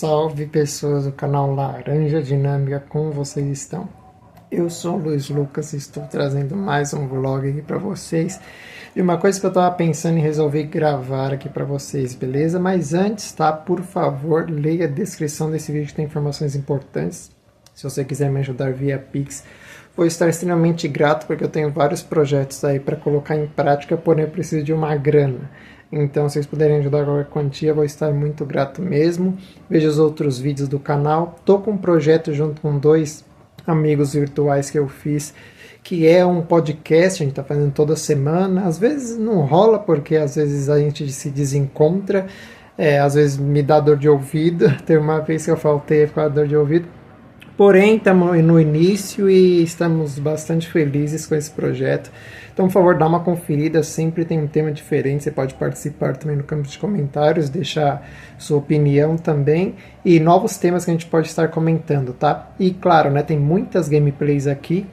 Salve pessoas do canal Laranja Dinâmica, como vocês estão? Eu sou o Luiz Lucas e estou trazendo mais um vlog aqui para vocês de uma coisa que eu estava pensando em resolver gravar aqui para vocês, beleza? Mas antes, tá? Por favor, leia a descrição desse vídeo que tem informações importantes. Se você quiser me ajudar via Pix, vou estar extremamente grato porque eu tenho vários projetos aí para colocar em prática, porém eu preciso de uma grana. Então, se vocês puderem ajudar qualquer quantia, vou estar muito grato mesmo. Veja os outros vídeos do canal. Tô com um projeto junto com dois amigos virtuais que eu fiz, que é um podcast, a gente tá fazendo toda semana. Às vezes não rola, porque às vezes a gente se desencontra. Às vezes me dá dor de ouvido. Teve uma vez que eu faltei por causa da dor de ouvido. Porém, estamos no início e estamos bastante felizes com esse projeto. Então, por favor, dá uma conferida, sempre tem um tema diferente, você pode participar também no campo de comentários, deixar sua opinião também, e novos temas que a gente pode estar comentando, tá? E claro, né, tem muitas gameplays aqui,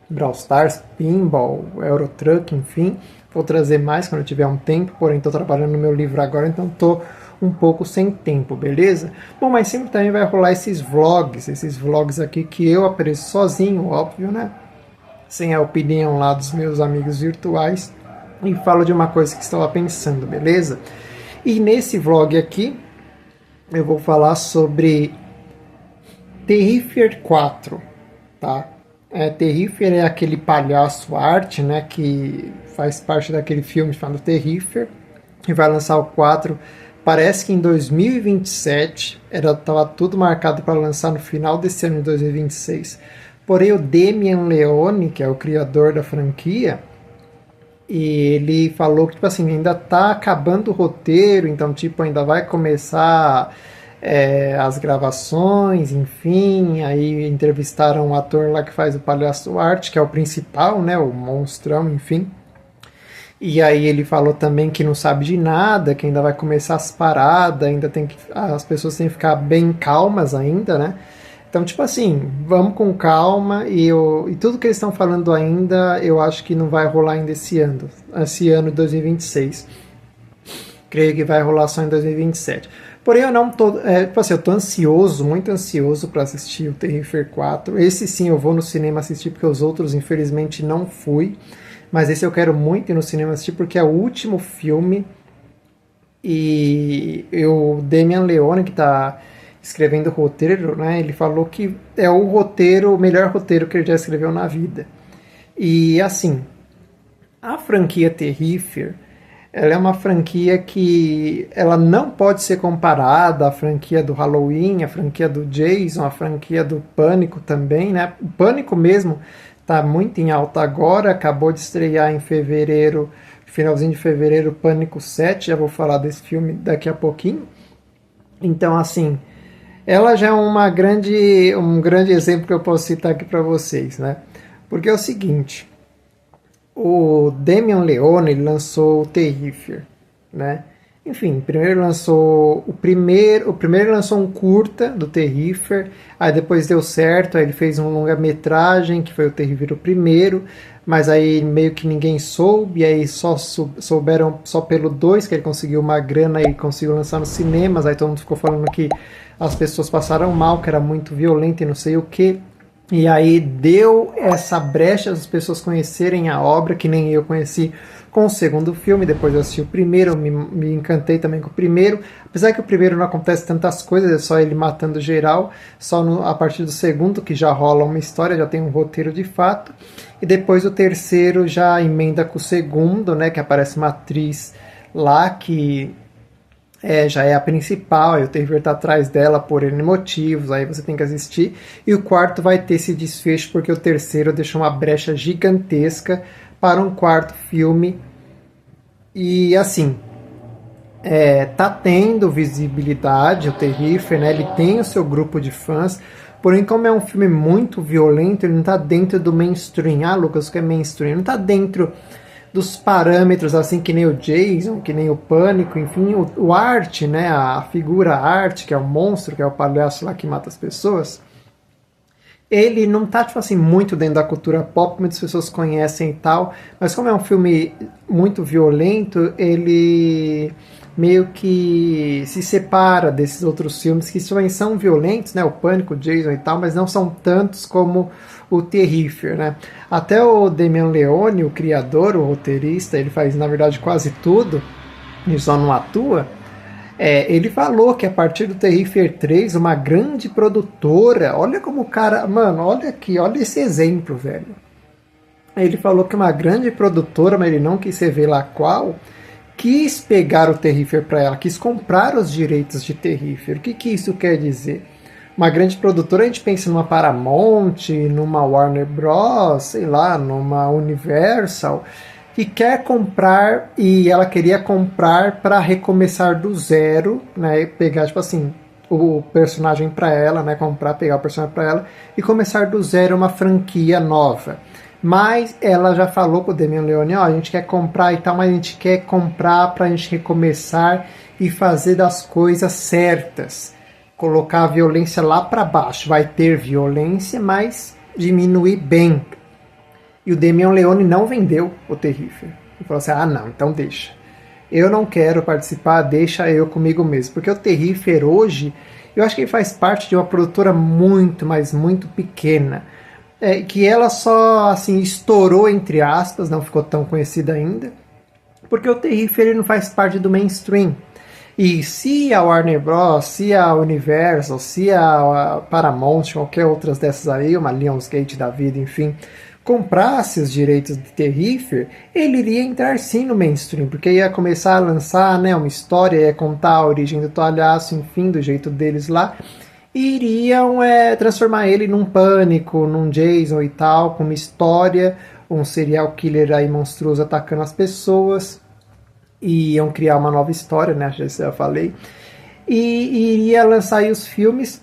Brawl Stars, Pinball, Euro Truck, enfim. Vou trazer mais quando eu tiver um tempo, porém estou trabalhando no meu livro agora, então estou um pouco sem tempo, beleza? Bom, mas sempre também vai rolar esses vlogs aqui que eu apareço sozinho, óbvio, né? Sem a opinião lá dos meus amigos virtuais, e falo de uma coisa que estava pensando, beleza? E nesse vlog aqui, eu vou falar sobre Terrifier 4, tá? Terrifier é aquele palhaço arte, né, que faz parte daquele filme chamado Terrifier, e vai lançar o 4, parece que em 2027, estava tudo marcado para lançar no final desse ano de 2026, porém o Damian Leone, que é o criador da franquia, e ele falou que tipo assim, ainda está acabando o roteiro, então tipo, ainda vai começar as gravações, enfim. Aí entrevistaram um ator lá que faz o Palhaço Arte, que é o principal, né, o monstrão, enfim. E aí ele falou também que não sabe de nada, que ainda vai começar as paradas, ainda tem que, as pessoas têm que ficar bem calmas ainda, né? Então, tipo assim, vamos com calma, e tudo que eles estão falando ainda, eu acho que não vai rolar ainda esse ano de 2026. Creio que vai rolar só em 2027. Porém, eu não tô, tipo assim, eu tô ansioso, muito ansioso para assistir o Terrifier 4. Esse sim eu vou no cinema assistir, porque os outros, infelizmente, não fui. Mas esse eu quero muito ir no cinema assistir, porque é o último filme. E o Damian Leone, que tá escrevendo o roteiro, né, ele falou que é o melhor roteiro que ele já escreveu na vida. E assim, a franquia Terrifier, ela é uma franquia que ela não pode ser comparada à franquia do Halloween, à franquia do Jason, à franquia do Pânico também, né? O Pânico mesmo está muito em alta agora, acabou de estrear em fevereiro, finalzinho de fevereiro, Pânico 7, já vou falar desse filme daqui a pouquinho. Então, assim, ela já é um grande exemplo que eu posso citar aqui para vocês, né? Porque é o seguinte, o Damian Leone lançou o Terrifier, né? Enfim, primeiro lançou o primeiro lançou um curta do Terrifier, aí depois deu certo, aí ele fez um longa-metragem que foi o Terrifier o primeiro, mas aí meio que ninguém soube, aí só souberam só pelo 2 que ele conseguiu uma grana e conseguiu lançar nos cinemas, aí todo mundo ficou falando que as pessoas passaram mal, que era muito violento e não sei o que. E aí deu essa brecha as pessoas conhecerem a obra, que nem eu conheci com o segundo filme. Depois eu assisti o primeiro, me encantei também com o primeiro. Apesar que o primeiro não acontece tantas coisas, é só ele matando geral. Só a partir do segundo que já rola uma história, já tem um roteiro de fato. E depois o terceiro já emenda com o segundo, né, que aparece uma atriz lá que já é a principal, aí o Terrifier tá atrás dela por N motivos, aí você tem que assistir. E o quarto vai ter esse desfecho, porque o terceiro deixou uma brecha gigantesca para um quarto filme. E assim, tá tendo visibilidade o Terrifier, né? Ele tem o seu grupo de fãs, porém como é um filme muito violento, ele não tá dentro do mainstream. Ah, Lucas, o que é mainstream? Não tá dentro dos parâmetros, assim, que nem o Jason, que nem o Pânico, enfim, o arte, né, a figura arte, que é o monstro, que é o palhaço lá que mata as pessoas, ele não tá, tipo assim, muito dentro da cultura pop, muitas pessoas conhecem e tal, mas como é um filme muito violento, ele meio que se separa desses outros filmes que são violentos, né? O Pânico, o Jason e tal, mas não são tantos como o Terrifier, né? Até o Damien Leone, o criador, o roteirista, ele faz na verdade quase tudo, e só não atua. Ele falou que a partir do Terrifier 3, uma grande produtora, olha como o cara, mano, olha aqui, olha esse exemplo, velho. Ele falou que uma grande produtora, mas ele não quis revelar qual, quis pegar o Terrifier para ela, quis comprar os direitos de Terrifier. O que isso quer dizer? Uma grande produtora, a gente pensa numa Paramount, numa Warner Bros, sei lá, numa Universal, que quer comprar, e ela queria comprar para recomeçar do zero, né, pegar, tipo assim, o personagem para ela, né, comprar, pegar o personagem para ela e começar do zero uma franquia nova. Mas ela já falou pro Damien Leone, ó, a gente quer comprar e tal, mas a gente quer comprar pra gente recomeçar e fazer das coisas certas. Colocar a violência lá para baixo. Vai ter violência, mas diminuir bem. E o Damien Leone não vendeu o Terrifier. Ele falou assim, não, então deixa. Eu não quero participar, deixa eu comigo mesmo. Porque o Terrifier hoje, eu acho que ele faz parte de uma produtora muito, mas muito pequena. Que ela só assim estourou, entre aspas, não ficou tão conhecida ainda, porque o Terrifier ele não faz parte do mainstream. E se a Warner Bros, se a Universal, se a Paramount, qualquer outras dessas aí, uma Lionsgate da vida, enfim, comprasse os direitos de Terrifier, ele iria entrar sim no mainstream, porque ia começar a lançar, né, uma história, ia contar a origem do Palhaço, enfim, do jeito deles lá, e iriam transformar ele num Pânico, num Jason e tal, com uma história, um serial killer aí monstruoso atacando as pessoas, e iam criar uma nova história, né, já eu falei, e iria lançar aí os filmes,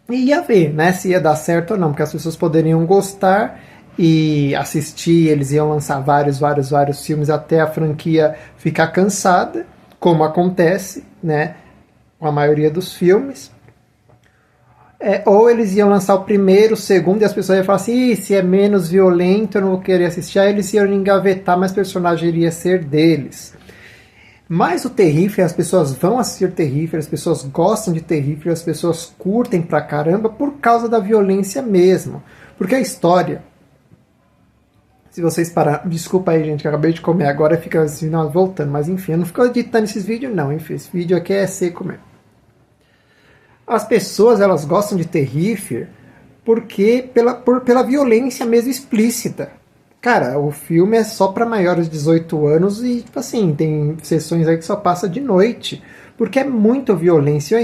e ia ver, né, se ia dar certo ou não, porque as pessoas poderiam gostar e assistir, eles iam lançar vários filmes até a franquia ficar cansada, como acontece, né, com a maioria dos filmes. Ou eles iam lançar o primeiro, o segundo, e as pessoas iam falar assim, se é menos violento eu não vou querer assistir, aí eles iam engavetar, mas o personagem iria ser deles. Mas o Terrifier, as pessoas vão assistir Terrifier, as pessoas gostam de Terrifier, as pessoas curtem pra caramba por causa da violência mesmo. Porque a história, se vocês pararam, desculpa aí gente, que eu acabei de comer agora, fica assim, não, voltando, mas enfim, eu não fico editando esses vídeos não, enfim, esse vídeo aqui é seco mesmo. As pessoas, elas gostam de Terrifier porque pela violência mesmo explícita. Cara, o filme é só para maiores de 18 anos e, tipo assim, tem sessões aí que só passa de noite. Porque é muito violência,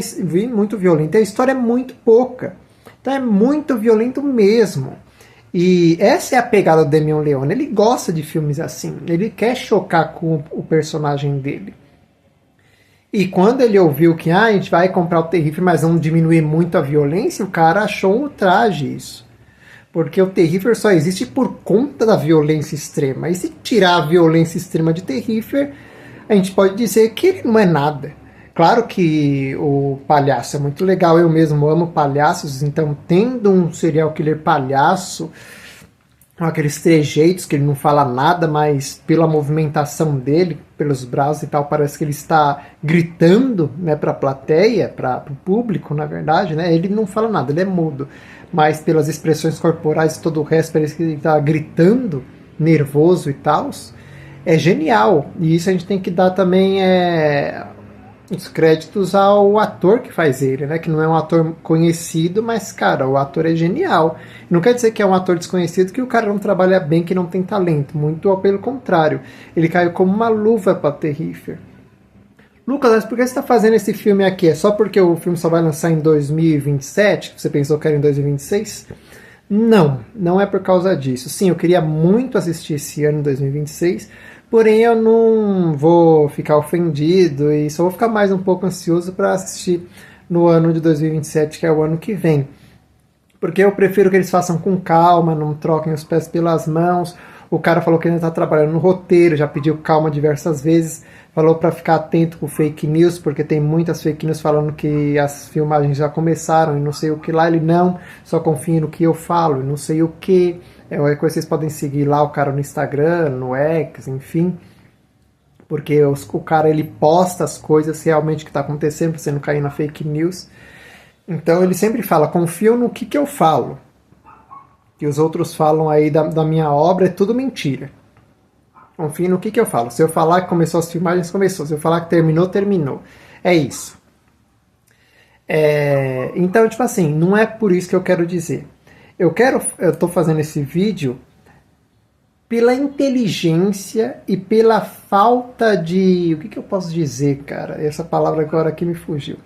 muito violento. A história é muito pouca. Então é muito violento mesmo. E essa é a pegada do Damien Leone. Ele gosta de filmes assim. Ele quer chocar com o personagem dele. E quando ele ouviu que a gente vai comprar o Terrifier, mas vamos diminuir muito a violência, o cara achou um ultraje isso. Porque o Terrifier só existe por conta da violência extrema. E se tirar a violência extrema de Terrifier, a gente pode dizer que ele não é nada. Claro que o palhaço é muito legal, eu mesmo amo palhaços, então tendo um serial killer palhaço, com aqueles trejeitos que ele não fala nada, mas pela movimentação dele, pelos braços e tal, parece que ele está gritando, né, para a plateia, para o público, na verdade, né? Ele não fala nada, ele é mudo, mas pelas expressões corporais e todo o resto parece que ele está gritando, nervoso e tal. É genial, e isso a gente tem que dar também os créditos ao ator que faz ele, né? Que não é um ator conhecido, mas, cara, o ator é genial. Não quer dizer que é um ator desconhecido que o cara não trabalha bem, que não tem talento. Muito pelo contrário. Ele caiu como uma luva para Terrifier. Lucas, mas por que você está fazendo esse filme aqui? É só porque o filme só vai lançar em 2027? Você pensou que era em 2026? Não, não é por causa disso. Sim, eu queria muito assistir esse ano, 2026, porém eu não vou ficar ofendido e só vou ficar mais um pouco ansioso para assistir no ano de 2027, que é o ano que vem. Porque eu prefiro que eles façam com calma, não troquem os pés pelas mãos. O cara falou que ainda está trabalhando no roteiro, já pediu calma diversas vezes, falou para ficar atento com fake news, porque tem muitas fake news falando que as filmagens já começaram e não sei o que lá. Ele não, só confia no que eu falo e não sei o que. Qualquer coisa vocês podem seguir lá o cara no Instagram, no X, enfim. porque o cara ele posta as coisas realmente que está acontecendo, pra você não cair na fake news. Então ele sempre fala, confio no que eu falo. Que os outros falam aí da minha obra é tudo mentira. Confio no que eu falo. Se eu falar que começou as filmagens, começou. Se eu falar que terminou, terminou. É isso. Então, tipo assim, não é por isso que eu quero dizer. Eu tô fazendo esse vídeo pela inteligência e pela falta de... O que eu posso dizer, cara? Essa palavra agora aqui me fugiu.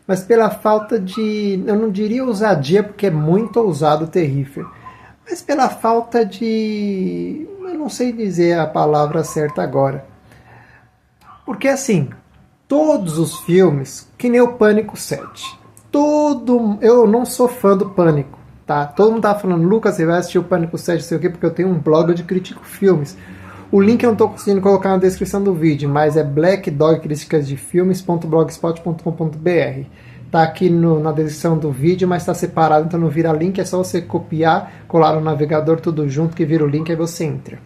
Mas pela falta de... Eu não diria ousadia, porque é muito ousado o Terrifier. Mas pela falta de... Eu não sei dizer a palavra certa agora. Porque assim, todos os filmes, que nem o Pânico 7. Eu não sou fã do Pânico. Tá? Todo mundo tá falando, Lucas, você vai assistir o Pânico 7, sei o quê, porque eu tenho um blog onde critico filmes. O link eu não tô conseguindo colocar na descrição do vídeo, mas é blackdogcriticasdefilmes.blogspot.com.br. Tá aqui na descrição do vídeo, mas tá separado, então não vira link, é só você copiar, colar no navegador tudo junto que vira o link, aí você entra.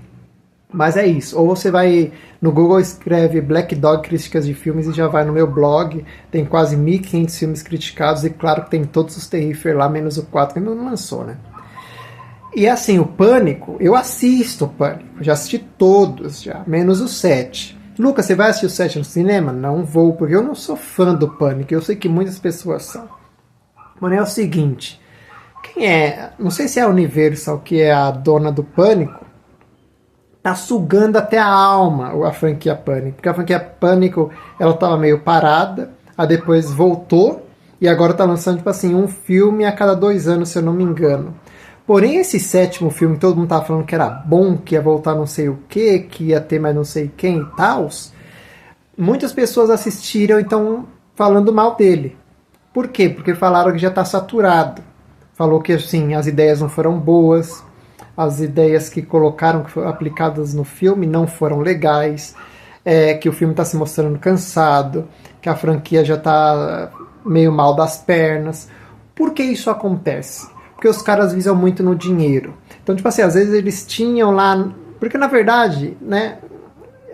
Mas é isso, ou você vai no Google, escreve Black Dog Críticas de Filmes e já vai no meu blog, tem quase 1.500 filmes criticados e claro que tem todos os Terrifier lá, menos o 4 que ainda não lançou, né? E assim, o Pânico, eu assisto o Pânico, já assisti todos já, menos o 7. Lucas, você vai assistir o 7 no cinema? Não vou, porque eu não sou fã do Pânico, eu sei que muitas pessoas são. Mas é o seguinte, não sei se é a Universal que é a dona do Pânico, tá sugando até a alma a franquia Pânico. Porque a franquia Pânico, ela tava meio parada, aí depois voltou, e agora tá lançando, tipo assim, um filme a cada 2 anos, se eu não me engano. Porém, esse 7º filme, todo mundo tava falando que era bom, que ia voltar não sei o que ia ter mais não sei quem e tal. Muitas pessoas assistiram, então, falando mal dele. Por quê? Porque falaram que já tá saturado. Falou que, assim, as ideias não foram boas, as ideias que colocaram, que foram aplicadas no filme, não foram legais, que o filme está se mostrando cansado, que a franquia já está meio mal das pernas. Por que isso acontece? Porque os caras visam muito no dinheiro. Então, tipo assim, às vezes eles tinham lá... Porque, na verdade, né,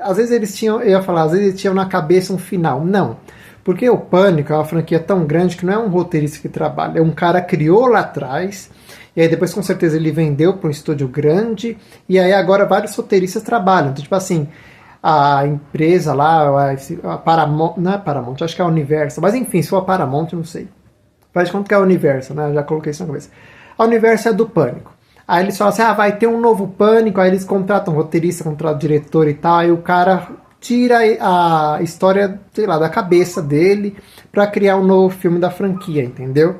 às vezes eles tinham, às vezes eles tinham na cabeça um final. Não. Porque o Pânico é uma franquia tão grande que não é um roteirista que trabalha, é um cara que criou lá atrás, e aí depois com certeza ele vendeu para um estúdio grande, e aí agora vários roteiristas trabalham. Então, tipo assim, a empresa lá, a Paramount, não é Paramount, acho que é a Universal, mas enfim, se for a Paramount, não sei. Faz de conta que é a Universal, né? Eu já coloquei isso na cabeça. A Universal é do Pânico. Aí eles falam assim, vai ter um novo Pânico, aí eles contratam roteirista, contratam diretor e tal, aí o cara tira a história, sei lá, da cabeça dele para criar um novo filme da franquia, entendeu?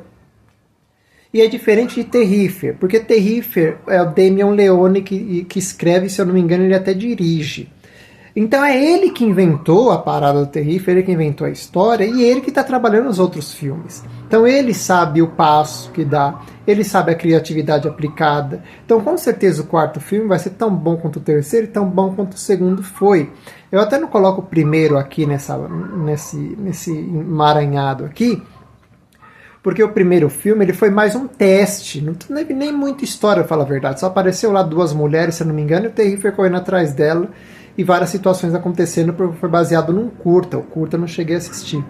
E é diferente de Terrifier, porque Terrifier é o Damien Leone que escreve, se eu não me engano, ele até dirige. Então é ele que inventou a parada do Terrifier, ele que inventou a história, e ele que está trabalhando nos outros filmes. Então ele sabe o passo que dá, ele sabe a criatividade aplicada. Então com certeza o 4º filme vai ser tão bom quanto o 3º e tão bom quanto o 2º foi. Eu até não coloco o primeiro aqui nesse emaranhado aqui, porque o primeiro filme ele foi mais um teste, não teve nem muita história, pra falar a verdade, só apareceu lá 2 mulheres, se eu não me engano, e o Terrifier correndo atrás dela, e várias situações acontecendo, porque foi baseado num curta, o curta eu não cheguei a assistir.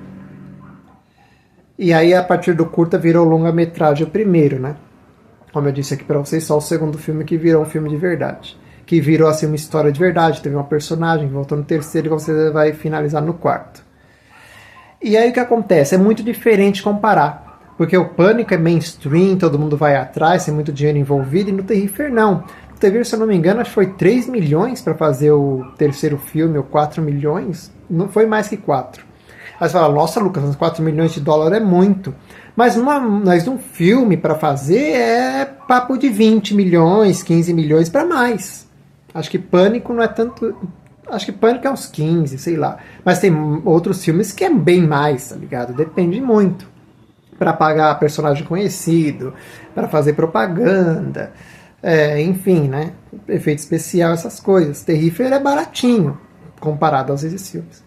E aí, a partir do curta, virou longa-metragem o primeiro, né? Como eu disse aqui pra vocês, só o 2º filme que virou um filme de verdade. Que virou, assim, uma história de verdade, teve uma personagem que voltou no 3º e você vai finalizar no 4º. E aí, o que acontece? É muito diferente comparar. Porque o Pânico é mainstream, todo mundo vai atrás, tem muito dinheiro envolvido, e no Terrifier não. No Terrifier, se eu não me engano, acho que foi 3 milhões para fazer o 3º filme, ou 4 milhões. Não foi mais que 4. Aí você fala, nossa, Lucas, uns 4 milhões de dólares é muito. Mas num filme para fazer é papo de 20 milhões, 15 milhões para mais. Acho que Pânico não é tanto... Acho que Pânico é uns 15, sei lá. Mas tem outros filmes que é bem mais, tá ligado? Depende muito. Para pagar personagem conhecido, para fazer propaganda, enfim, né? Efeito especial, essas coisas. Terrifier é baratinho comparado aos esses filmes.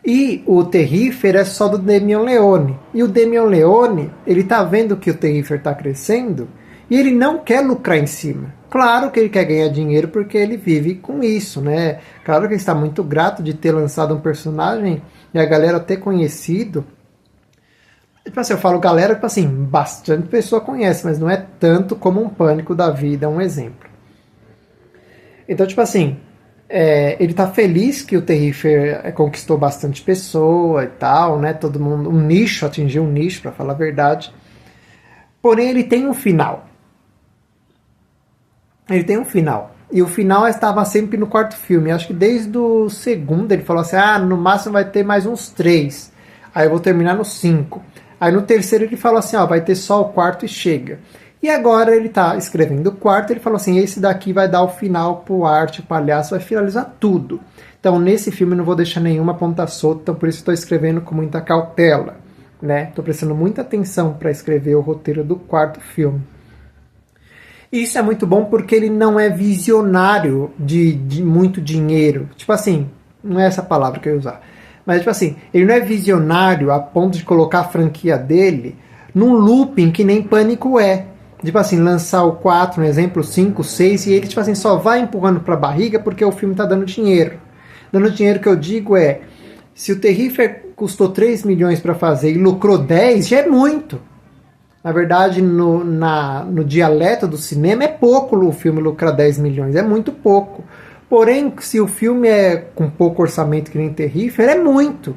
E o Terrifier é só do Damien Leone. E o Damien Leone, ele tá vendo que o Terrifier tá crescendo e ele não quer lucrar em cima. Claro que ele quer ganhar dinheiro porque ele vive com isso, né? Claro que ele está muito grato de ter lançado um personagem e a galera ter conhecido. Tipo assim, eu falo galera, tipo assim, bastante pessoa conhece, mas não é tanto como um Pânico da vida, um exemplo. Então, tipo assim, ele tá feliz que o Terrifier conquistou bastante pessoa e tal, né? Todo mundo, um nicho, atingiu um nicho, pra falar a verdade. Porém, ele tem um final. Ele tem um final. E o final estava sempre no quarto filme. Acho que desde o segundo ele falou assim: ah, no máximo vai ter mais uns 3. Aí eu vou terminar no 5. Aí no terceiro ele falou assim: ó, vai ter só o quarto e chega. E agora ele tá escrevendo o quarto, ele falou assim: esse daqui vai dar o final pro Art, o palhaço, vai finalizar tudo. Então nesse filme eu não vou deixar nenhuma ponta solta, então por isso estou escrevendo com muita cautela, né? Tô prestando muita atenção para escrever o roteiro do quarto filme. E isso é muito bom porque ele não é visionário de muito dinheiro. Tipo assim, não é essa palavra que eu ia usar. Mas tipo assim, ele não é visionário a ponto de colocar a franquia dele num looping que nem Pânico é. Tipo assim, lançar o 4, um exemplo, 5, 6, e ele tipo assim, só vai empurrando pra barriga porque o filme tá dando dinheiro. Dando dinheiro que eu digo é, se o Terrifier custou 3 milhões para fazer e lucrou 10, já é muito. Na verdade, no dialeto do cinema é pouco o filme lucrar 10 milhões, é muito pouco. Porém, se o filme é com pouco orçamento que nem Terrifier, é muito.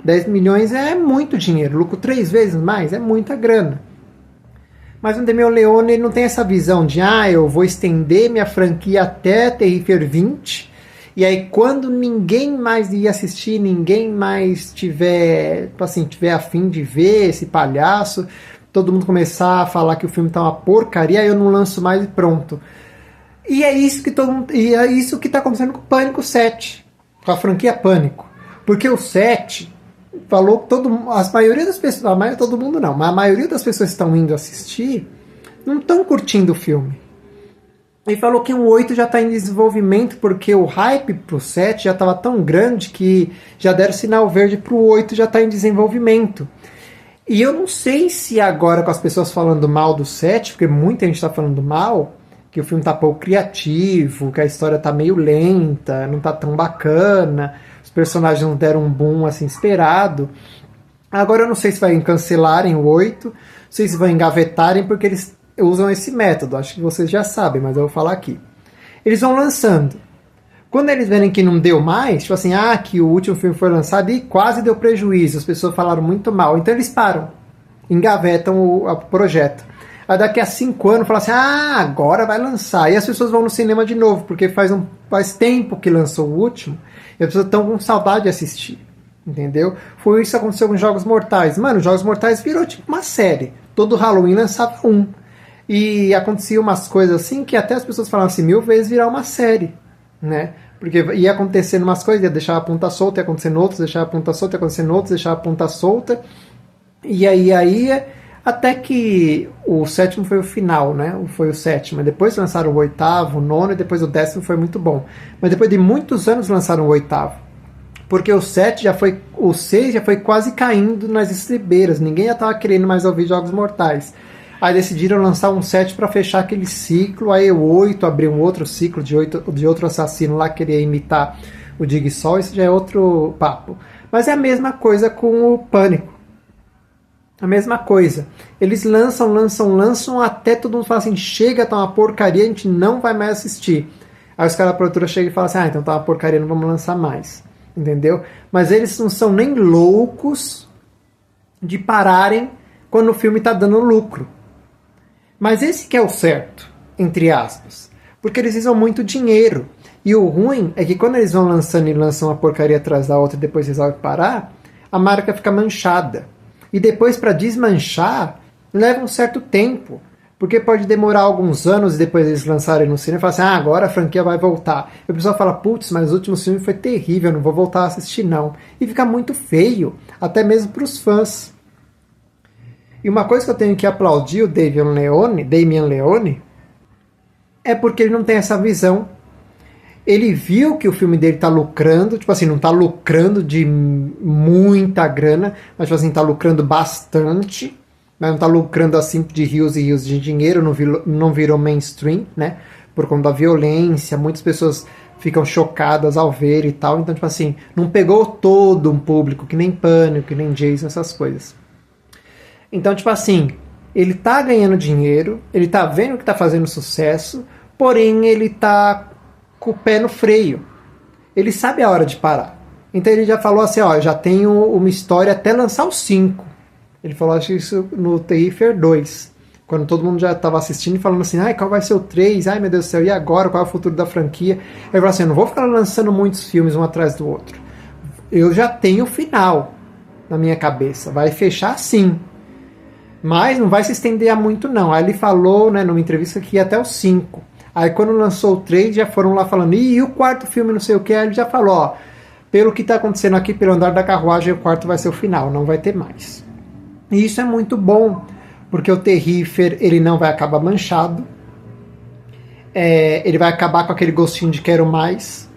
10 milhões é muito dinheiro, lucro 3 vezes mais, é muita grana. Mas o Damien Leone ele não tem essa visão de eu vou estender minha franquia até Terrifier 20, e aí quando ninguém mais ia assistir, ninguém mais tiver a fim de ver esse palhaço, todo mundo começar a falar que o filme tá uma porcaria, eu não lanço mais e pronto. E é isso que tá acontecendo com o Pânico 7, com a franquia Pânico. Porque o 7 falou que a maioria das pessoas, todo mundo não, mas a maioria das pessoas que estão indo assistir não estão curtindo o filme. E falou que o 8 já está em desenvolvimento porque o hype pro 7 já estava tão grande que já deram sinal verde pro 8 já tá em desenvolvimento. E eu não sei se agora com as pessoas falando mal do 7, porque muita gente está falando mal, que o filme tá pouco criativo, que a história tá meio lenta, não tá tão bacana, os personagens não deram um boom assim esperado. Agora eu não sei se vai cancelarem o 8, não sei se vão engavetarem, porque eles usam esse método, acho que vocês já sabem, mas eu vou falar aqui. Eles vão lançando. Quando eles verem que não deu mais, tipo assim, que o último filme foi lançado e quase deu prejuízo, as pessoas falaram muito mal, então eles param, engavetam o projeto. Aí daqui a 5 anos falam assim, agora vai lançar. E as pessoas vão no cinema de novo, porque faz tempo que lançou o último, e as pessoas estão com saudade de assistir. Entendeu? Foi isso que aconteceu com Jogos Mortais. Mano, Jogos Mortais virou tipo uma série. Todo Halloween lançava um. E acontecia umas coisas assim que até as pessoas falavam assim, 1000 vezes virar uma série, né? Porque ia acontecendo umas coisas, ia deixar a ponta solta, ia acontecendo outros, deixar a ponta solta, ia acontecendo outros, deixar a ponta solta. E aí até que o 7º foi o final, né? Foi o 7º. Depois lançaram o 8º, o 9º, e depois o 10º foi muito bom. Mas depois de muitos anos lançaram o 8º. Porque o 6 já foi quase caindo nas estribeiras. Ninguém já estava querendo mais ouvir Jogos Mortais. Aí decidiram lançar um 7 para fechar aquele ciclo. Aí o 8 abriu um outro ciclo de outro assassino lá que queria imitar o Jigsaw. Isso já é outro papo. Mas é a mesma coisa com o Pânico. A mesma coisa. Eles lançam até todo mundo fala assim, chega, tá uma porcaria, a gente não vai mais assistir. Aí os caras da produtora chegam e falam assim, então tá uma porcaria, não vamos lançar mais. Entendeu? Mas eles não são nem loucos de pararem quando o filme tá dando lucro. Mas esse que é o certo, entre aspas. Porque eles usam muito dinheiro. E o ruim é que quando eles vão lançando e lançam uma porcaria atrás da outra e depois resolvem parar, a marca fica manchada. E depois, para desmanchar, leva um certo tempo. Porque pode demorar alguns anos e depois eles lançarem no cinema e falar assim, agora a franquia vai voltar. E o pessoal fala, putz, mas o último filme foi terrível, não vou voltar a assistir não. E fica muito feio, até mesmo para os fãs. E uma coisa que eu tenho que aplaudir o Damien Leone, é porque ele não tem essa visão. Ele viu que o filme dele tá lucrando, tipo assim, não tá lucrando de muita grana, mas tipo assim, tá lucrando bastante, mas não tá lucrando assim de rios e rios de dinheiro, não virou mainstream, né? por conta da violência, muitas pessoas ficam chocadas ao ver e tal, então, tipo assim, não pegou todo um público, que nem Pânico, que nem Jason, essas coisas. Então, tipo assim, ele tá ganhando dinheiro, ele tá vendo que tá fazendo sucesso, porém ele tá com o pé no freio. Ele sabe a hora de parar. Então ele já falou assim, ó, eu já tenho uma história até lançar o 5. Ele falou acho isso no Terrifier 2. Quando todo mundo já estava assistindo e falando assim, ai, qual vai ser o 3? Ai, meu Deus do céu, e agora? Qual é o futuro da franquia? Ele falou assim, eu não vou ficar lançando muitos filmes um atrás do outro. Eu já tenho o final na minha cabeça. Vai fechar assim. Mas não vai se estender a muito, não. Aí ele falou, né, numa entrevista que ia até o 5. Aí quando lançou o 3, já foram lá falando, e o quarto filme, não sei o que, aí ele já falou, ó, pelo que está acontecendo aqui, pelo andar da carruagem, o quarto vai ser o final, não vai ter mais. E isso é muito bom, porque o Terrifier, ele não vai acabar manchado, ele vai acabar com aquele gostinho de quero mais,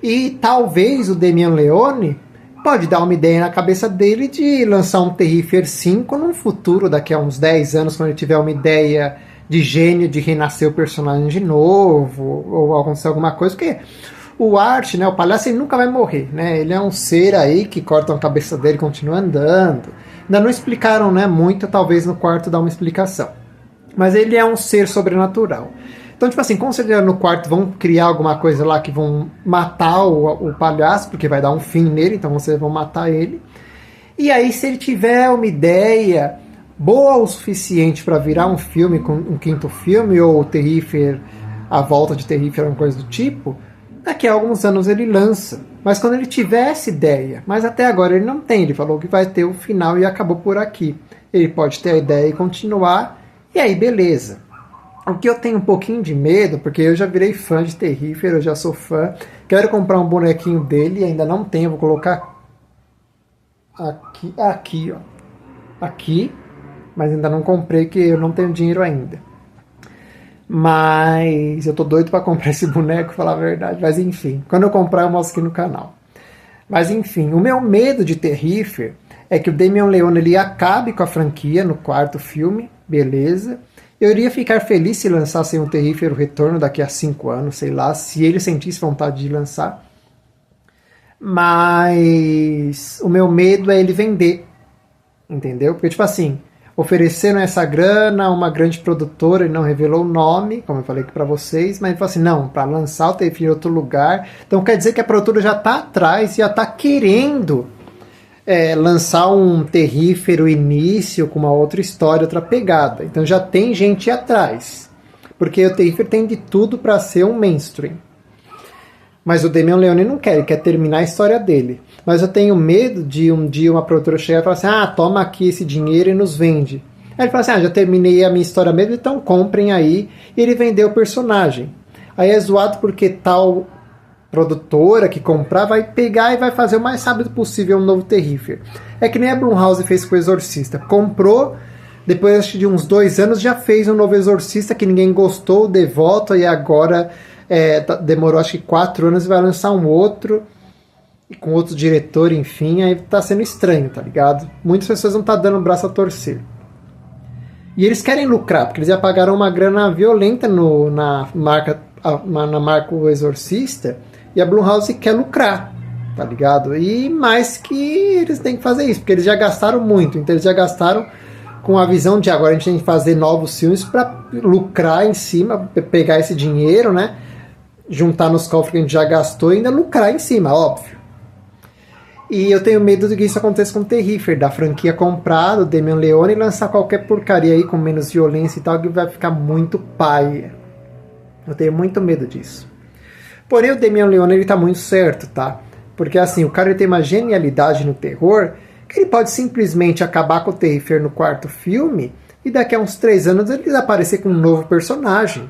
e talvez o Damien Leone pode dar uma ideia na cabeça dele de lançar um Terrifier 5 num futuro, daqui a uns 10 anos, quando ele tiver uma ideia de gênio, de renascer o personagem de novo, ou acontecer alguma coisa, porque o Art, né, o palhaço, ele nunca vai morrer, né? Ele é um ser aí que cortam a cabeça dele e continua andando. Ainda não explicaram, né, muito, talvez no quarto dá uma explicação. Mas ele é um ser sobrenatural. Então, tipo assim, com certeza no quarto vão criar alguma coisa lá que vão matar o palhaço, porque vai dar um fim nele, então vocês vão matar ele. E aí, se ele tiver uma ideia boa o suficiente para virar um filme, com um quinto filme, ou Terrifier, a volta de Terrifier, alguma coisa do tipo, daqui a alguns anos ele lança. Mas quando ele tiver essa ideia, mas até agora ele não tem, ele falou que vai ter o final e acabou por aqui. Ele pode ter a ideia e continuar, e aí beleza. O que eu tenho um pouquinho de medo, porque eu já virei fã de Terrifier, eu já sou fã, quero comprar um bonequinho dele, ainda não tenho, vou colocar aqui, ó. Aqui, mas ainda não comprei, que eu não tenho dinheiro ainda. Mas eu tô doido para comprar esse boneco, falar a verdade. Mas enfim, quando eu comprar eu mostro aqui no canal. Mas enfim, o meu medo de Terrifier é que o Damien Leone ele acabe com a franquia no quarto filme, beleza. Eu iria ficar feliz se lançassem o Terrifier o Retorno daqui a 5 anos, sei lá, se ele sentisse vontade de lançar. Mas o meu medo é ele vender, entendeu? Porque tipo assim, ofereceram essa grana a uma grande produtora, ele não revelou o nome, como eu falei aqui pra vocês, mas ele falou assim, não, para lançar o Terrifier em outro lugar, então quer dizer que a produtora já tá atrás, já tá querendo lançar um Terrifier, o início, com uma outra história, outra pegada, então já tem gente atrás, porque o Terrifier tem de tudo para ser um mainstream. Mas o Damien Leone não quer, ele quer terminar a história dele. Mas eu tenho medo de um dia uma produtora chegar e falar assim, toma aqui esse dinheiro e nos vende. Aí ele fala assim, já terminei a minha história mesmo, então comprem aí. E ele vendeu o personagem. Aí é zoado porque tal produtora que comprar vai pegar e vai fazer o mais rápido possível um novo Terrifier. É que nem a Blumhouse fez com o Exorcista. Comprou, depois acho que de uns 2 anos já fez um novo Exorcista que ninguém gostou, de volta, e agora demorou acho que 4 anos e vai lançar um outro e com outro diretor, enfim, aí tá sendo estranho, tá ligado? Muitas pessoas não tá dando o braço a torcer. E eles querem lucrar, porque eles já pagaram uma grana violenta na marca O Exorcista, e a Blumhouse quer lucrar, tá ligado? E mais que eles têm que fazer isso, porque eles já gastaram muito, então eles já gastaram com a visão de agora a gente tem que fazer novos filmes para lucrar em cima, pegar esse dinheiro, né? Juntar nos cofres que a gente já gastou e ainda lucrar em cima, óbvio. E eu tenho medo de que isso aconteça com o Terrifier, da franquia comprada, o Damien Leone, e lançar qualquer porcaria aí com menos violência e tal, que vai ficar muito paia. Eu tenho muito medo disso. Porém, o Damien Leone, ele tá muito certo, tá? Porque assim, o cara ele tem uma genialidade no terror, que ele pode simplesmente acabar com o Terrifier no quarto filme, e daqui a uns 3 anos ele aparecer com um novo personagem.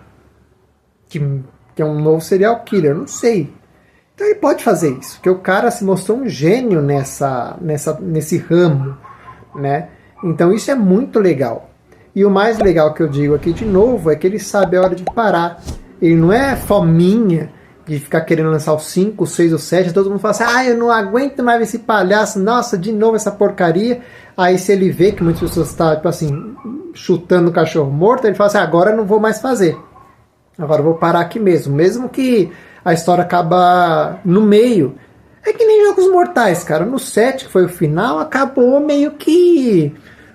Que é um novo serial killer, não sei. Então ele pode fazer isso, porque o cara se mostrou um gênio nesse ramo, né? Então isso é muito legal. E o mais legal que eu digo aqui de novo é que ele sabe a hora de parar. Ele não é fominha de ficar querendo lançar o 5, o 6, o 7, todo mundo fala assim, eu não aguento mais esse palhaço, nossa, de novo essa porcaria. Aí se ele vê que muitas pessoas estão, tipo assim, chutando o cachorro morto, ele fala assim, agora eu não vou mais fazer. Agora eu vou parar aqui mesmo. Mesmo que a história acaba no meio. É que nem Jogos Mortais, cara. No 7, que foi o final, acabou meio que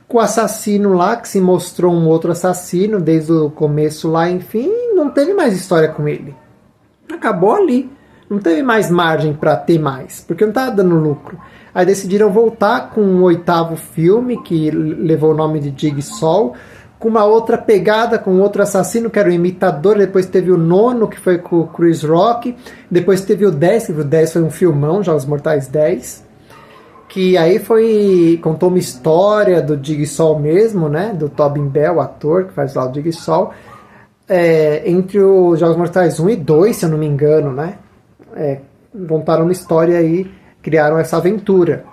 com o assassino lá, que se mostrou um outro assassino desde o começo lá, enfim, não teve mais história com ele. Acabou ali. Não teve mais margem para ter mais, porque não estava dando lucro. Aí decidiram voltar com um 8º filme, que levou o nome de Jigsaw, com uma outra pegada, com outro assassino, que era o Imitador. Depois teve o 9º, que foi com o Chris Rock. Depois teve o 10, que o 10 foi um filmão, Jogos Mortais 10. Que aí contou uma história do Jigsaw mesmo, né? Do Tobin Bell, o ator que faz lá o Jigsaw. Entre os Jogos Mortais 1 e 2, se eu não me engano, né? Contaram uma história aí, criaram essa aventura.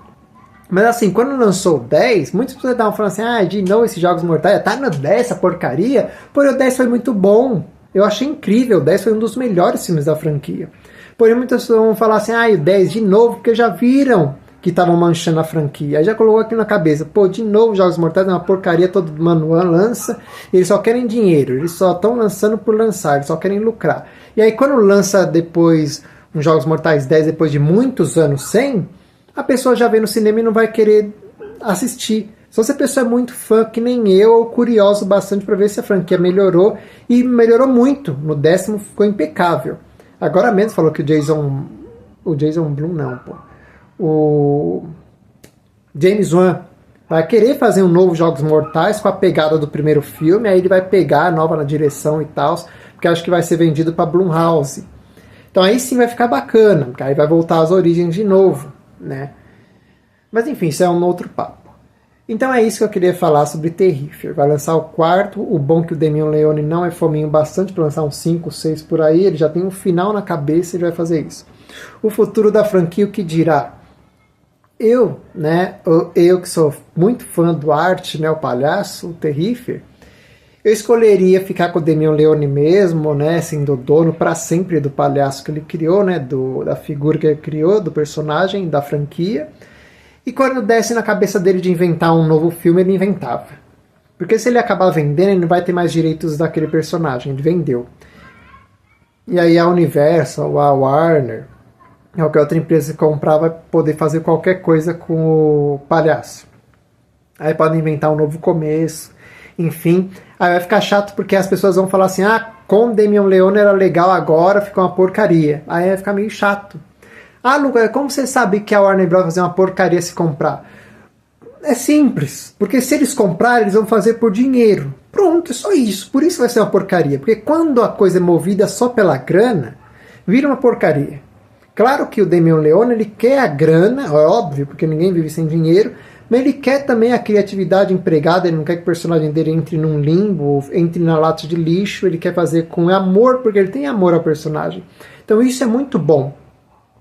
Mas assim, quando lançou o 10, muitas pessoas estavam falando assim, de novo esses Jogos Mortais, tá no 10 essa porcaria. Porém, o 10 foi muito bom. Eu achei incrível, o 10 foi um dos melhores filmes da franquia. Porém, muitas pessoas vão falar assim, o 10 de novo, porque já viram que estavam manchando a franquia. Aí já colocou aqui na cabeça, de novo Jogos Mortais é uma porcaria, todo manual lança, eles só querem dinheiro, eles só estão lançando por lançar, eles só querem lucrar. E aí quando lança depois um Jogos Mortais 10, depois de muitos anos sem, a pessoa já vê no cinema e não vai querer assistir. Só se a pessoa é muito fã, que nem eu, ou curioso bastante para ver se a franquia melhorou, e melhorou muito. No 10º ficou impecável. Agora mesmo falou que o Jason Blum não, o James Wan vai querer fazer um novo Jogos Mortais com a pegada do primeiro filme, aí ele vai pegar a nova na direção e tal, porque acho que vai ser vendido para Blumhouse. Então aí sim vai ficar bacana, porque aí vai voltar às origens de novo, né? Mas enfim, isso é um outro papo. Então é isso que eu queria falar sobre Terrifier. Vai lançar o 4º, o bom é que o Damien Leone não é fominho bastante para lançar uns 5, 6 por aí, ele já tem um final na cabeça e ele vai fazer isso. O futuro da franquia, o que dirá? Eu que sou muito fã do Art, né, o palhaço, o Terrifier, eu escolheria ficar com o Damien Leone mesmo, né, sendo dono para sempre do palhaço que ele criou, né, da figura que ele criou, do personagem, da franquia. E quando desse na cabeça dele de inventar um novo filme, ele inventava. Porque se ele acabar vendendo, ele não vai ter mais direitos daquele personagem, ele vendeu. E aí a Universal, a Warner, qualquer outra empresa que comprar vai poder fazer qualquer coisa com o palhaço. Aí podem inventar um novo começo, enfim. Aí vai ficar chato porque as pessoas vão falar assim, com Damien Leone era legal, agora ficou uma porcaria. Aí vai ficar meio chato. Lucas, como você sabe que a Warner Bros. Vai fazer uma porcaria se comprar? É simples, porque se eles comprarem, eles vão fazer por dinheiro. Pronto, é só isso. Por isso vai ser uma porcaria. Porque quando a coisa é movida só pela grana, vira uma porcaria. Claro que o Damien Leone, ele quer a grana, é óbvio, porque ninguém vive sem dinheiro, mas ele quer também a criatividade empregada, ele não quer que o personagem dele entre num limbo, entre na lata de lixo, ele quer fazer com amor, porque ele tem amor ao personagem. Então isso é muito bom.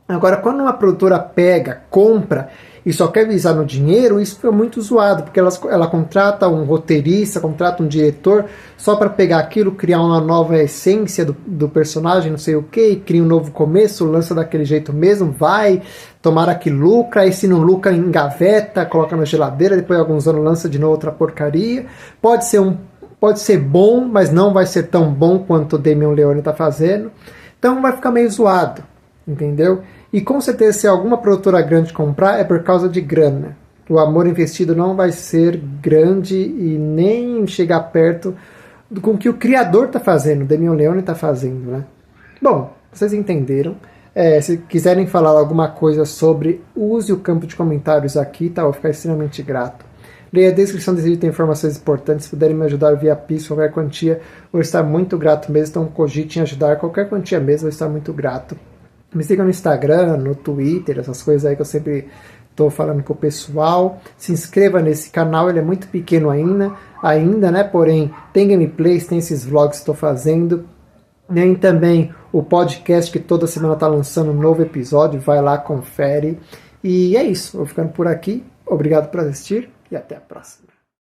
Agora, quando uma produtora pega, compra e só quer visar no dinheiro, isso foi muito zoado, porque ela contrata um roteirista, contrata um diretor só para pegar aquilo, criar uma nova essência do personagem, não sei o que, cria um novo começo, lança daquele jeito mesmo, vai, tomara que lucra, aí se não lucra, engaveta, coloca na geladeira, depois de alguns anos lança de novo outra porcaria. Pode ser bom, mas não vai ser tão bom quanto o Damien Leone está fazendo, então vai ficar meio zoado, entendeu? E com certeza, se alguma produtora grande comprar, é por causa de grana. O amor investido não vai ser grande e nem chegar perto com o que o criador está fazendo, o Damien Leone está fazendo, né? Bom, vocês entenderam. Se quiserem falar alguma coisa sobre, use o campo de comentários aqui, tá? Eu vou ficar extremamente grato. Leia a descrição desse vídeo, tem informações importantes. Se puderem me ajudar via Pix, qualquer quantia, vou estar muito grato mesmo. Então cogitem ajudar qualquer quantia mesmo, vou estar muito grato. Me sigam no Instagram, no Twitter, essas coisas aí que eu sempre estou falando com o pessoal. Se inscreva nesse canal, ele é muito pequeno ainda, né? Porém, tem gameplays, tem esses vlogs que estou fazendo. Tem também o podcast que toda semana está lançando um novo episódio. Vai lá, confere. E é isso, vou ficando por aqui. Obrigado por assistir e até a próxima.